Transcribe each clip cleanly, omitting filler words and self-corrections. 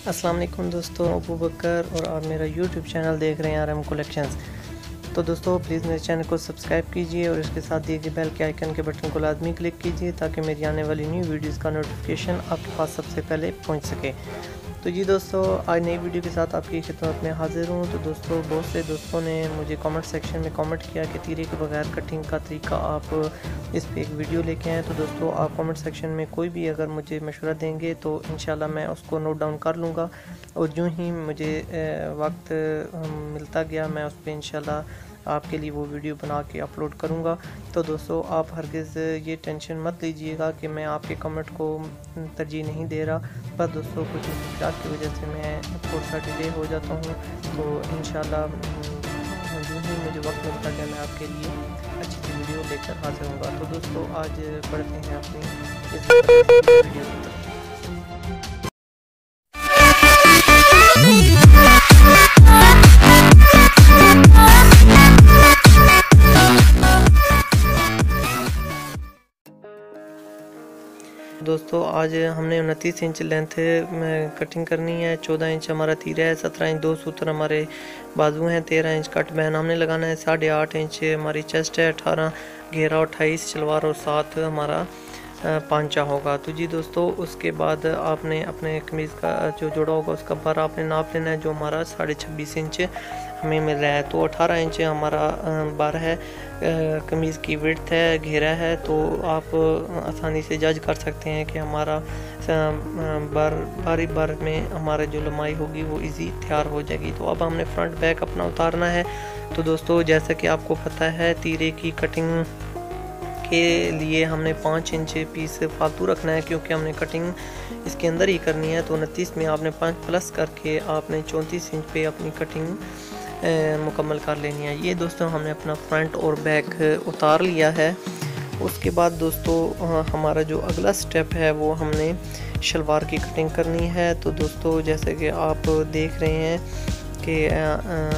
अस्सलाम वालेकुम दोस्तों, अबू बकर और आप मेरा यूट्यूब चैनल देख रहे हैं RM कलेक्शंस। तो दोस्तों प्लीज़ मेरे चैनल को सब्सक्राइब कीजिए और इसके साथ दिए गए बेल के आइकन के बटन को लाजमी क्लिक कीजिए ताकि मेरी आने वाली न्यू वीडियोस का नोटिफिकेशन आपके पास सबसे पहले पहुंच सके। तो जी दोस्तों, आज नई वीडियो के साथ आपकी खिदमत में हाजिर हूँ। तो दोस्तों, बहुत से दोस्तों ने मुझे कमेंट सेक्शन में कमेंट किया कि तीरे के बगैर कटिंग का तरीका आप इस पे एक वीडियो लेके आएँ। तो दोस्तों, आप कमेंट सेक्शन में कोई भी अगर मुझे मशवरा देंगे तो इंशाल्लाह मैं उसको नोट डाउन कर लूँगा और जो ही मुझे वक्त मिलता गया मैं उस पर इंशाल्लाह आपके लिए वो वीडियो बना के अपलोड करूँगा। तो दोस्तों, आप हरगिज़ ये टेंशन मत लीजिएगा कि मैं आपके कमेंट को तरजीह नहीं दे रहा, बस दोस्तों कुछ मुश्किलात की वजह से मैं थोड़ा सा डिले हो जाता हूँ। तो इंशाल्लाह जो ही मुझे वक्त मिलता है मैं आपके लिए अच्छी सी वीडियो लेकर हाजिर होऊंगा। तो दोस्तों, आज बढ़ते हैं अपनी इस वीडियो की तरफ। दोस्तों, आज हमने 29 इंच लेंथ में कटिंग करनी है। 14 इंच हमारा तीरा है, 17 इंच 2 सूत्र हमारे बाजू हैं, 13 इंच कट बैन हमने लगाना है, 8.5 इंच हमारी चेस्ट है, 18 घेरा और 28 शलवार और 7 हमारा पांचा होगा। तो जी दोस्तों, उसके बाद आपने अपने कमीज़ का जो जोड़ा होगा उसका बार आपने नाप लेना है, जो हमारा 26.5 इंच हमें मिल रहा है। तो 18 इंच हमारा बार है, कमीज़ की विड्थ है, घेरा है। तो आप आसानी से जज कर सकते हैं कि हमारा बारी बार में हमारा जो लंबाई होगी वो इजी तैयार हो जाएगी। तो अब हमने फ्रंट बैक अपना उतारना है। तो दोस्तों, जैसा कि आपको पता है, तीरे की कटिंग के लिए हमने 5 इंच पीस फालतू रखना है क्योंकि हमने कटिंग इसके अंदर ही करनी है। तो 29 में आपने 5 प्लस करके आपने 34 इंच पे अपनी कटिंग मुकम्मल कर लेनी है। ये दोस्तों, हमने अपना फ्रंट और बैक उतार लिया है। उसके बाद दोस्तों, हमारा जो अगला स्टेप है वो हमने शलवार की कटिंग करनी है। तो दोस्तों, जैसे कि आप देख रहे हैं कि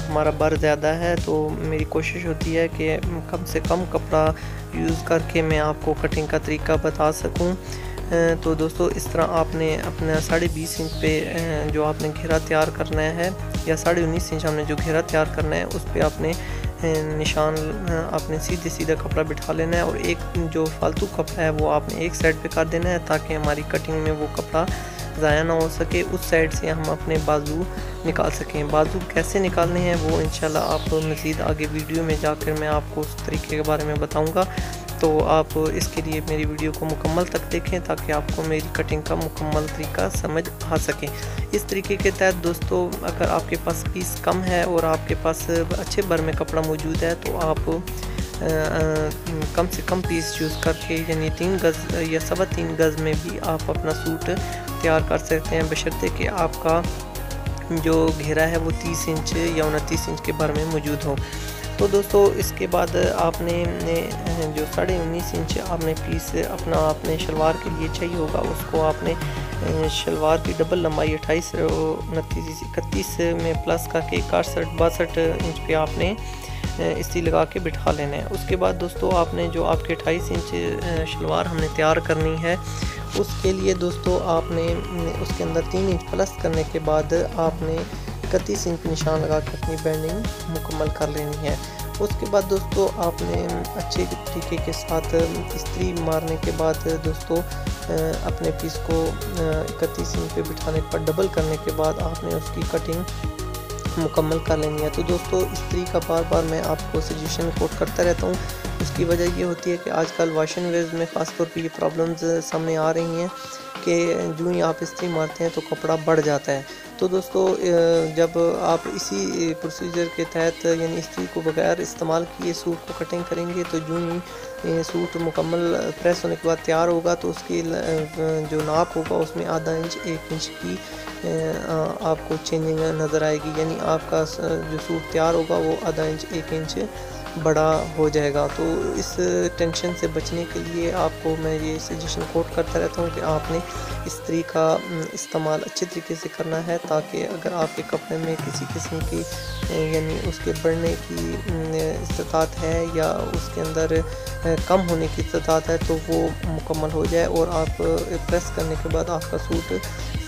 हमारा बर ज़्यादा है, तो मेरी कोशिश होती है कि कम से कम कपड़ा यूज़ करके मैं आपको कटिंग का तरीका बता सकूं। तो दोस्तों, इस तरह आपने अपना 20.5 इंच पे जो आपने घेरा तैयार करना है, या 19.5 इंच हमने जो घेरा तैयार करना है उस पर आपने निशान आपने सीधे सीधा कपड़ा बिठा लेना है और एक जो फालतू कपड़ा है वो आपने एक साइड पे कर देना है ताकि हमारी कटिंग में वो कपड़ा ज़ाया ना हो सके। उस साइड से हम अपने बाजू निकाल सकें। बाजू कैसे निकालने हैं वो इंशाल्लाह आप मज़ीद आगे वीडियो में जाकर मैं आपको उस तरीके के बारे में बताऊंगा। तो आप इसके लिए मेरी वीडियो को मुकम्मल तक देखें ताकि आपको मेरी कटिंग का मुकम्मल तरीका समझ आ सके। इस तरीके के तहत दोस्तों, अगर आपके पास पीस कम है और आपके पास अच्छे बर में कपड़ा मौजूद है तो आप कम से कम पीस यूज़ करके यानी 3 गज़ या 3.25 गज़ में भी आप अपना सूट तैयार कर सकते हैं, बशर्ते कि आपका जो घेरा है वो 30 इंच या 29 इंच के बर में मौजूद हो। तो दोस्तों, इसके बाद आपने जो 19.5 इंच आपने पीस अपना आपने शलवार के लिए चाहिए होगा, उसको आपने शलवार की डबल लंबाई 28 29 31 में प्लस करके 61 इंच पे आपने इस्त्री लगा के बिठा लेना है। उसके बाद दोस्तों, आपने जो आपके 28 इंच शलवार हमने तैयार करनी है, उसके लिए दोस्तों आपने उसके अंदर 3 इंच प्लस करने के बाद आपने 31 इंच निशान लगा के अपनी बेंडिंग मुकम्मल कर लेनी है। उसके बाद दोस्तों, आपने अच्छे तरीके के साथ इस्त्री मारने के बाद दोस्तों अपने पीस को 31 इंच पे बिठाने पर डबल करने के बाद आपने उसकी कटिंग मुकम्मल कर लेनी है। तो दोस्तों, इस्त्री का बार बार मैं आपको सजेशन कोट करता रहता हूँ। उसकी वजह ये होती है कि आजकल वॉशिंग वेयर्स में ख़ास तौर पे ये प्रॉब्लम्स सामने आ रही हैं कि जो ही आप इस्त्री मारते हैं तो कपड़ा बढ़ जाता है। तो दोस्तों, जब आप इसी प्रोसीजर के तहत यानी इस्त्री को बगैर इस्तेमाल किए सूट को कटिंग करेंगे तो जो ही सूट मुकम्मल प्रेस होने के बाद तैयार होगा तो उसकी जो नाप होगा उसमें आधा इंच 1 इंच की आपको चेंजिंग नज़र आएगी, यानी आपका जो सूट तैयार होगा वो आधा इंच 1 इंच बड़ा हो जाएगा। तो इस टेंशन से बचने के लिए आपको मैं ये सजेशन कोट करता रहता हूँ कि आपने इस्त्री का इस्तेमाल अच्छे तरीके से करना है ताकि अगर आपके कपड़े में किसी किस्म की यानी उसके बढ़ने की इस्तात है या उसके अंदर कम होने की इस्तात है तो वो मुकम्मल हो जाए और आप प्रेस करने के बाद आपका सूट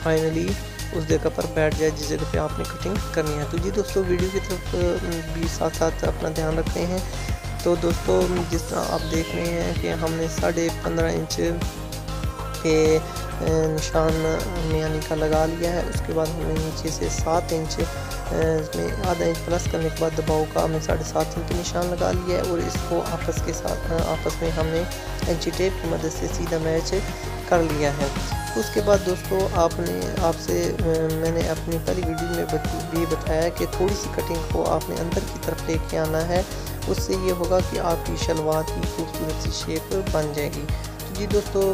फाइनली उस जगह पर बैठ जाए जिस जगह पे आपने कटिंग करनी है। तो जी दोस्तों, वीडियो की तरफ भी साथ साथ अपना ध्यान रखते हैं। तो दोस्तों, जिस तरह आप देख रहे हैं कि हमने 15.5 इंच के निशान मियानी का लगा लिया है। उसके बाद हमने नीचे से 7 इंच में आधा इंच प्लस करने के बाद दबाव का हमने 7.5 इंच निशान लगा लिया है और इसको आपस में हमने इंची टेप की मदद से सीधा मैच कर लिया है। उसके बाद दोस्तों, मैंने अपनी पहली वीडियो में भी बताया कि थोड़ी सी कटिंग को आपने अंदर की तरफ लेके आना है। उससे ये होगा कि आपकी शलवार की खूबसूरत सी शेप बन जाएगी। तो जी दोस्तों,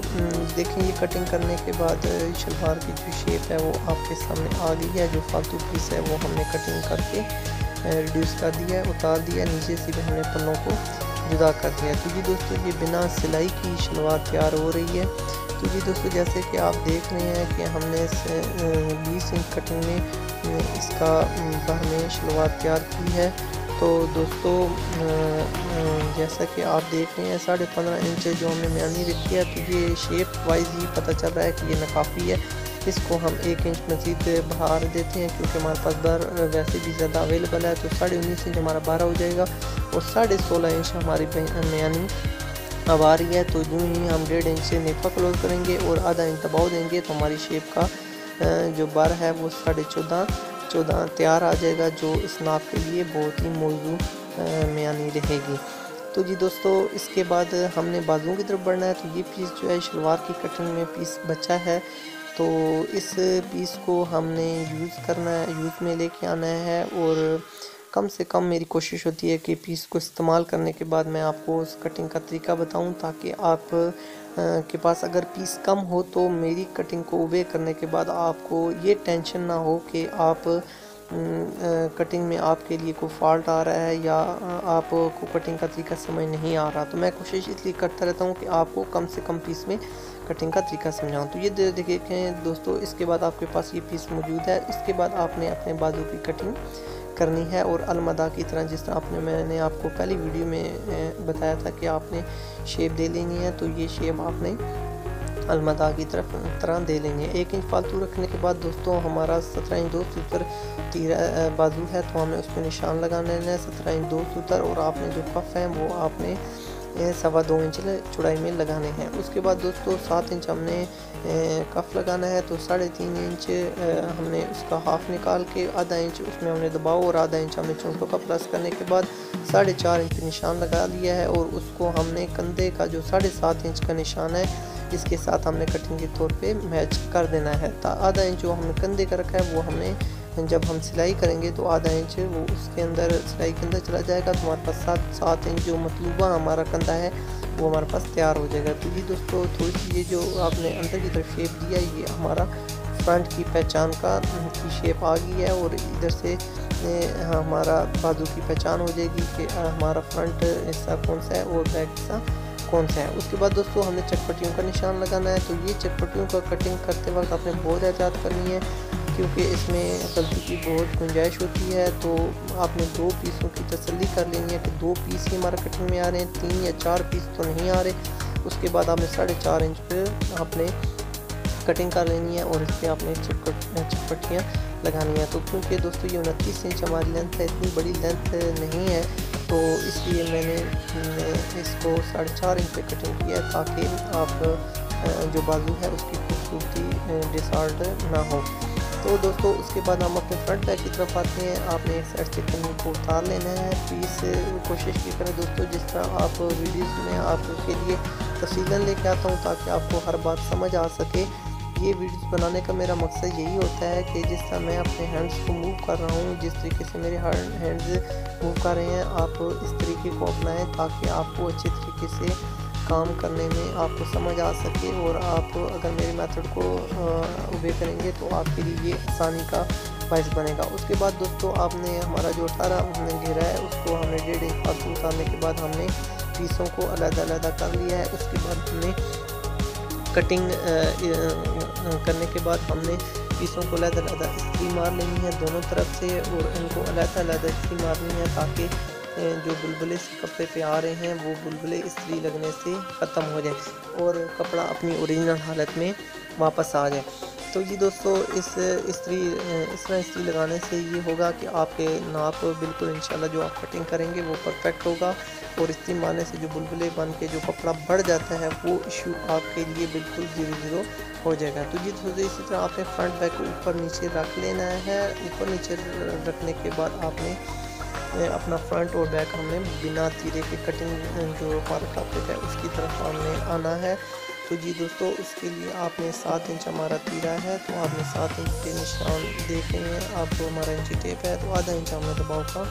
देखें, ये कटिंग करने के बाद शलवार की जो शेप है वो आपके सामने आ गई है। जो फालतू पीस है वो हमने कटिंग करके रिड्यूस कर दिया है, उतार दिया, नीचे से भी हमने पन्नों को जुदा कर दिया। तो जी दोस्तों, ये बिना सिलाई की शलवार तैयार हो रही है। तो जी दोस्तों, जैसे कि आप देख रहे हैं कि हमने 20 इंच कटिंग में इसका बाहर में शलवार तैयार की है। तो दोस्तों, जैसा कि आप देख रहे हैं 15.5 इंच जो हमने मियानी रखी है, तो ये शेप वाइज ही पता चल रहा है कि ये नाकाफ़ी है। इसको हम 1 इंच मज़ीद बढ़ा देते हैं क्योंकि हमारे पास बार वैसे भी ज़्यादा अवेलेबल है। तो 19.5 इंच हमारा 12 हो जाएगा और 16.5 इंच हमारी मियानी अब आ रही है। तो यूँ ही हम 1.5 इंच से नेफा क्लोज करेंगे और आधा इंच दबाव देंगे तो हमारी शेप का जो बार है वो 14.5 तैयार आ जाएगा, जो इस नाप के लिए बहुत ही मौजू मियानी रहेगी। तो जी दोस्तों, इसके बाद हमने बाजुओं की तरफ बढ़ना है। तो ये पीस जो है शलवार की कटिंग में पीस बचा है, तो इस पीस को हमने यूज़ में लेके आना है। और कम से कम मेरी कोशिश होती है कि पीस को इस्तेमाल करने के बाद मैं आपको उस कटिंग का तरीका बताऊं, ताकि आप के पास अगर पीस कम हो तो मेरी कटिंग को ओबे करने के बाद आपको ये टेंशन ना हो कि आप कटिंग में आपके लिए कोई फॉल्ट आ रहा है या आपको कटिंग का तरीका समझ नहीं आ रहा। तो मैं कोशिश इसलिए करता रहता हूँ कि आपको कम से कम पीस में कटिंग का तरीका समझाऊँ। तो ये देखिए दोस्तों, इसके बाद आपके पास ये पीस मौजूद है। इसके बाद आपने अपने बाजू की कटिंग करनी है और अलमदा की तरह, जिस तरह मैंने आपको पहली वीडियो में बताया था कि आपने शेप दे लेनी है। तो ये शेप आपने अलमदा की तरह दे लेंगे। 1 इंच फालतू रखने के बाद दोस्तों, हमारा 17 इंच 2 सूतर बाजू है, तो हमें उस पर निशान लगाना है 17 इंच 2 सूतर। और आपने जो कफ है वो आपने 2.25 इंच चौड़ाई में लगाने हैं। उसके बाद दोस्तों 7 इंच हमने कफ लगाना है, तो 3.5 इंच हमने उसका हाफ निकाल के आधा इंच उसमें हमने दबाव और आधा इंच हमने चौंकों का प्लस करने के बाद 4.5 इंच पे निशान लगा लिया है। और उसको हमने कंधे का जो 7.5 इंच का निशान है इसके साथ हमने कटिंग के तौर पे मैच कर देना है। आधा इंच जो हमने कंधे का रखा है वो हमने जब हम सिलाई करेंगे तो आधा इंच वो उसके अंदर सिलाई के अंदर चला जाएगा, तो हमारे पास 7 इंच जो मतलूबा हमारा कंधा है वो हमारे पास तैयार हो जाएगा। तो ये दोस्तों, थोड़ी सी ये जो आपने अंदर की तरफ शेप दिया ये हमारा फ्रंट की पहचान की शेप आ गई है। और इधर से हमारा बाजू की पहचान हो जाएगी कि हमारा फ्रंट हिस्सा कौन सा है और बैक हिस्सा कौन सा है। उसके बाद दोस्तों हमने चटपटियों का निशान लगाना है। तो ये चटपटियों का कटिंग करते वक्त आपने बहुत एहतियात करनी है क्योंकि इसमें गलती की बहुत गुंजाइश होती है। तो आपने 2 पीसों की तसल्ली कर लेनी है कि 2 पीस ही हमारा कटिंग में आ रहे हैं, 3 या 4 पीस तो नहीं आ रहे। उसके बाद आपने 4.5 इंच पे आपने कटिंग कर लेनी है और इस पर आपने चटपटियाँ लगानी है। तो क्योंकि दोस्तों ये 29 इंच हमारी लेंथ है, इतनी बड़ी लेंथ नहीं है, तो इसलिए मैंने इसको 4.5 इंच पे कटिंग किया है ताकि आप जो बाजू है उसकी खूबसूरती डिसऑर्डर ना हो। तो दोस्तों उसके बाद हम अपने फ्रंट बैक की तरफ आते हैं। आपने एक साइड से कहीं को उतार लेना है। पीस कोशिश की करें दोस्तों जिस तरह आप वीडियोस में आपके लिए तफसीलन लेके आता हूँ ताकि आपको हर बात समझ आ सके। ये वीडियोस बनाने का मेरा मकसद यही होता है कि जिस तरह मैं अपने हैंड्स को मूव कर रहा हूँ, जिस तरीके से मेरे हैंड्स मूव कर रहे हैं, आप इस तरीके को अपनाएं ताकि आपको अच्छे तरीके से काम करने में आपको समझ आ सके। और आप अगर मेरे मेथड को ओबे करेंगे तो आपके लिए ये आसानी का बायस बनेगा। उसके बाद दोस्तों आपने हमारा जो 18 घेरा है उसको हमने 1.5 इंच फालतू उतारने के बाद हमने पीसों को अलग-अलग कर लिया है। उसके बाद हमने कटिंग करने के बाद हमने पीसों को अलग-अलग इस्त्री मार लेनी है दोनों तरफ से और इनको अलग-अलग इस्त्री मारनी है ताकि जो बुलबुले कपड़े पे आ रहे हैं वो बुलबुले इस्त्री लगने से ख़त्म हो जाए और कपड़ा अपनी ओरिजिनल हालत में वापस आ जाए। तो जी दोस्तों इस तरह इस्त्री लगाने से ये होगा कि आपके नाप बिल्कुल इंशाल्लाह जो आप कटिंग करेंगे वो परफेक्ट होगा, और इस्त्री मारने से जो बुलबुले बन के जो कपड़ा बढ़ जाता है वो इशू आपके लिए बिल्कुल 0 हो जाएगा। तो जी दोस्तों इसी तरह आपने फ्रंट बैक को ऊपर नीचे रख लेना है। ऊपर नीचे रखने के बाद आपने अपना फ्रंट और बैक हमने बिना तीरे के कटिंग जो हमारा टॉपिक है उसकी तरफ हमने आना है। तो जी दोस्तों उसके लिए आपने 7 इंच हमारा तीरा है, तो आपने 7 इंच के निशान देख रहे हैं आपको, हमारा इंची टेप है तो आधा इंच हमने दबाव का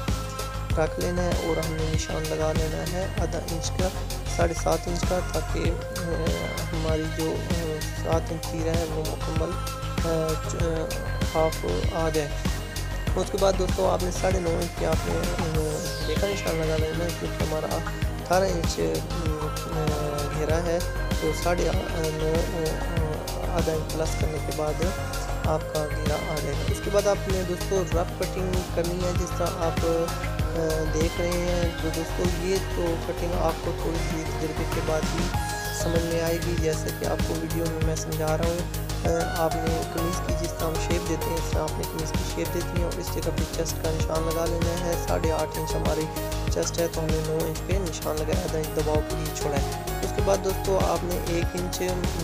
रख लेना है और हमने निशान लगा लेना है आधा इंच का, 7.5 इंच का, ताकि हमारी जो 7 इंच तीरा है वो मुकम्मल हाफ आ जाए। उसके बाद दोस्तों आपने 9.5 इंच पे आपने देखा निशान लगा लेना है, क्योंकि हमारा 18 इंच घेरा है, तो 9.5 आधा इंच प्लस करने के बाद आपका घेरा आ जाएगा। उसके बाद आपने दोस्तों रफ कटिंग करनी है, जिस तरह आप देख रहे हैं। तो दोस्तों ये तो कटिंग आपको थोड़ी सी तजुर्बे के बाद ही समझ में आएगी, जैसे कि आपको वीडियो में मैं समझा रहा हूँ। आपने कमीज़ की जिस तरह हम शेप देते हैं इस तरह आपने कमीज़ की शेप देती है, और इस जगह पे चेस्ट का निशान लगा लेना है। 8.5 इंच हमारी चेस्ट है, तो हमने 9 इंच पे निशान लगाया, आधा इंच दबाव के लिए छोड़ा है। उसके बाद दोस्तों आपने 1 इंच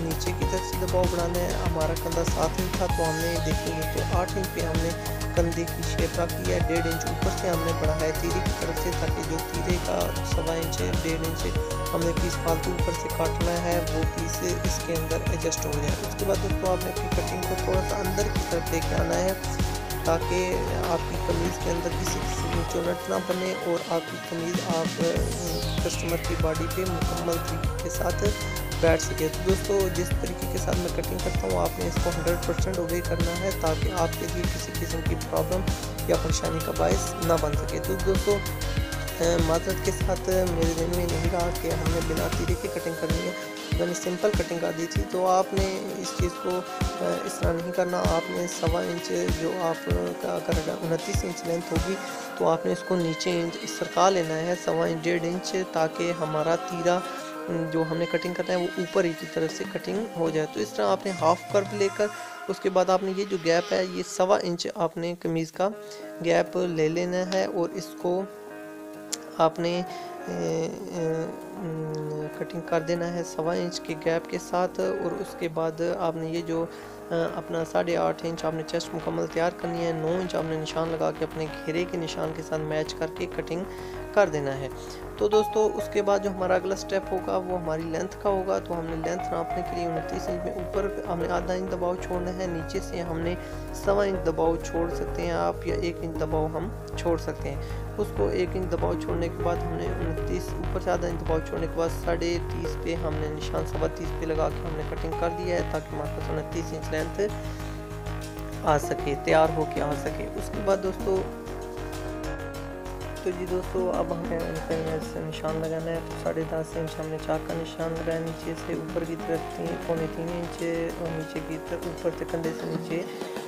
नीचे की तरफ से दबाव बढ़ाना है। हमारा कंधा 7 इंच था, तो हमने देखेंगे तो 8 इंच पे हमने कंधे की शेप रखी है। 1.5 इंच ऊपर से हमने बढ़ाया है तीरे की तरफ से, ताकि जो तीरे का 1.25 इंच 1.5 इंच हमने पीस फालतू ऊपर से काटना है, वो पीस इसके अंदर एडजस्ट हो जाए। उसके बाद दोस्तों आपने अपनी कटिंग को थोड़ा सा अंदर की तरफ लेके आना है, ताकि आपकी कमीज़ के अंदर किसी किस्म की चौनट ना बने और आपकी कमीज़ आप कस्टमर की बॉडी पे मुकम्मल तरीके के साथ बैठ सके। तो दोस्तों जिस तरीके के साथ मैं कटिंग करता हूँ आपने इसको 100% ओबे करना है, ताकि आपके लिए किसी किस्म की प्रॉब्लम या परेशानी का बायस ना बन सके। तो दोस्तों माजरत के साथ मेरे दिन में नहीं रहा कि हमने बिना तीरे की कटिंग करनी है, मैंने सिंपल कटिंग कर दी थी। तो आपने इस चीज़ को इस तरह नहीं करना। आपने 1.25 इंच जो आपका अगर 29 इंच लेंथ होगी तो आपने इसको नीचे इंच सरका लेना है 1.25 इंच 1.5 इंच, ताकि हमारा तीरा जो हमने कटिंग करना है वो ऊपर ही की तरफ से कटिंग हो जाए। तो इस तरह आपने हाफ कर्व लेकर उसके बाद आपने ये जो गैप है ये 1.25 इंच आपने कमीज़ का गैप ले लेना है, और इसको आपने कटिंग कर देना है 1.25 इंच के गैप के साथ। और उसके बाद आपने ये जो अपना 8.5 इंच आपने चेस्ट मुकम्मल तैयार करनी है। 9 इंच आपने निशान लगा के अपने घेरे के निशान के साथ मैच करके कटिंग कर देना है। तो दोस्तों उसके बाद जो हमारा अगला स्टेप होगा वो हमारी लेंथ का होगा। तो हमने लेंथ नापने के लिए 29 इंच में ऊपर हमने आधा इंच दबाव छोड़ना है, नीचे से हमने 1.25 इंच दबाव छोड़ सकते हैं आप, या 1 इंच दबाव हम छोड़ सकते हैं। उसको 1 इंच दबाव छोड़ने के बाद हमने 29 ऊपर से आधा इंच दबाव छोड़ने के बाद 30.5 पे हमने निशान 30.25 पे लगा के हमने कटिंग कर दिया है, ताकि हमारे पास 29 इंच लेंथ आ सके, तैयार होके आ सके। उसके बाद दोस्तों तो जी दोस्तों अब हमें उनका निशान लगाना है। तो 10.5 इंच हमने चाक का निशान लगाया, नीचे से ऊपर की तरफ 3.25 इंच और नीचे की तरफ ऊपर से कंधे से नीचे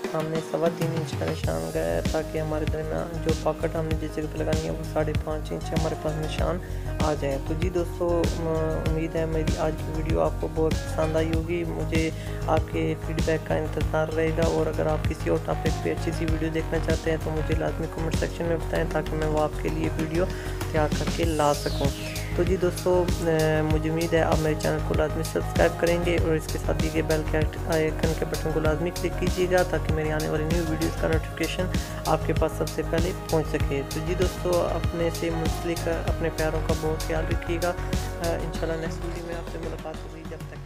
हमने 3.25 इंच का निशान लगाया, ताकि हमारे दरमियान जो पॉकेट हमने जिस जगह पे लगानी है वो 5.5 इंच हमारे पास निशान आ जाए। तो जी दोस्तों उम्मीद है मेरी आज की वीडियो आपको बहुत पसंद आई होगी। मुझे आपके फीडबैक का इंतज़ार रहेगा, और अगर आप किसी और टॉपिक पे अच्छी सी वीडियो देखना चाहते हैं तो मुझे लाजमी कमेंट सेक्शन में बताएं, ताकि मैं वो आपके लिए वीडियो तैयार करके ला सकूं। तो जी दोस्तों मुझे उम्मीद है आप मेरे चैनल को लाजमी सब्सक्राइब करेंगे, और इसके साथ दिए गए बेल के आइकन के बटन को लाजमी क्लिक कीजिएगा, ताकि मेरी आने वाली न्यू वीडियोस का नोटिफिकेशन आपके पास सबसे पहले पहुंच सके। तो जी दोस्तों अपने से मुंसलिक अपने प्यारों का बहुत ख्याल रखिएगा। इंशाल्लाह नेक्स्ट वीडियो में आपसे मुलाकात होगी। जब तक